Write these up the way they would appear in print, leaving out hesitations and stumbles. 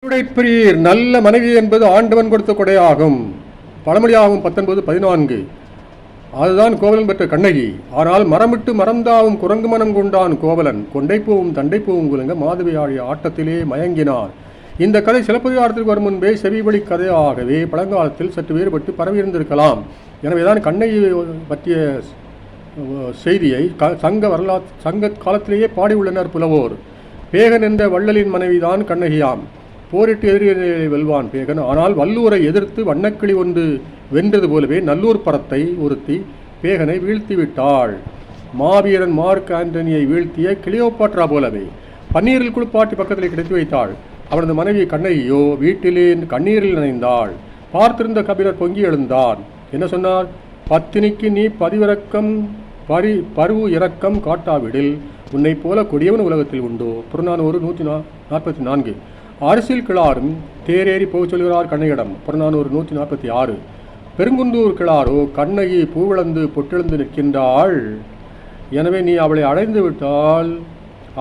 பிரியர் நல்ல மனைவி என்பது ஆண்டவன் கொடுத்த கொடையாகும். பழமொழியாகும் 19:14. அதுதான் கோவலன் பெற்ற கண்ணகி. ஆனால் மரமிட்டு மறந்தாவும் குரங்கு மனம் கொண்டான் கோவலன். கொண்டைப்பூவும் தண்டைப்பூவும் குலுங்க மாதவி ஆடிய ஆட்டத்திலே மயங்கினான். இந்த கதை சிலப்பதிகாரத்திற்கு வரும் முன்பே செவிவழி கதையாகவே பழங்காலத்தில் சற்று வேறுபட்டு பரவியிருந்திருக்கலாம். எனவேதான் கண்ணகி பற்றிய செய்தியை சங்க காலத்திலேயே பாடியுள்ளனர் புலவோர். பேகன் என்ற வள்ளலின் மனைவிதான் கண்ணகியாம். போரிட்டு எதிரிகளை வெல்வான் பேகன். ஆனால் வல்லூரை எதிர்த்து வண்ணக்கிளி ஒன்று வென்றது போலவே நல்லூர் பரத்தை ஒருத்தி பேகனை வீழ்த்திவிட்டாள். மாவீரன் மார்க் ஆண்டனியை வீழ்த்திய கிளியோபாட்ரா போலவே பன்னீரில் குளிப்பாட்டி பக்கத்தில் கிடைத்து வைத்தாள். அவனது மனைவி கண்ணகியோ வீட்டிலே கண்ணீரில் நனைந்தாள். பார்த்திருந்த கபிலர் பொங்கி எழுந்தான். என்ன சொன்னார்? பத்தினிக்கு நீ பருவு இரக்கம் காட்டாவிடில் உன்னை போல கொடியவன் உலகத்தில் உண்டோ. புறநானூறு 144. அரசியல் கிளாரும் தேரேறி போக சொல்கிறார் கண்ணகியிடம். புறநானூறு 146. பெருங்குந்தூர் கிளாரோ கண்ணகி பூவிழந்து பொட்டெழுந்து நிற்கின்றாள், எனவே நீ அவளை அடைந்து விட்டால்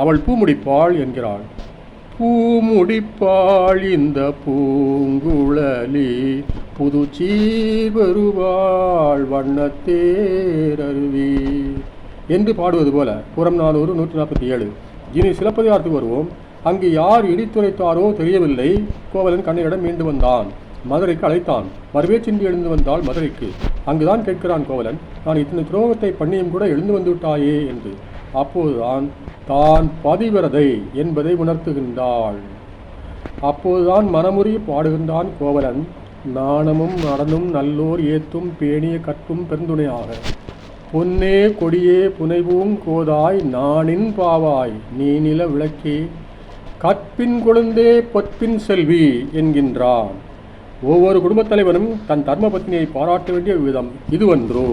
அவள் பூமுடிப்பாள் என்கிறாள். பூமுடிப்பாள் இந்த பூங்குழலி புதுச்சீர் வருவாள் வண்ணத்தேரருவி என்று பாடுவது போல. புறநானூறு 147. இனி சிலப்பதிகாரத்துக்கு வருவோம். அங்கு யார் இடித்துரைத்தாரோ தெரியவில்லை. கோவலன் கண்ணகியிடம் மீண்டு வந்தான். மதுரைக்கு அழைத்தான். வரவேற்றின்றி எழுந்து வந்தால் மதுரைக்கு. அங்குதான் கேட்கிறான் கோவலன், நான் இத்தனை துரோகத்தை பண்ணியும் கூட எழுந்து வந்து விட்டாயே என்று. அப்போதுதான் தான் பதிவிரதை என்பதை உணர்த்துகின்றாள். அப்போதுதான் மனமுறி பாடுகின்றான் கோவலன். நாணமும் நடனும் நல்லோர் ஏத்தும் பேணிய கற்பும் பெருந்துணையாக பொன்னே கொடியே புனைவும் கோதாய் நானின் பாவாய் நீ நில விளக்கே கற்பின் கொழுந்தே பொற்பின் செல்வி என்கின்றான். ஒவ்வொரு குடும்பத் தலைவனும் தன் தர்ம பத்னியை பாராட்ட வேண்டிய விதம் இதுவன்றோ.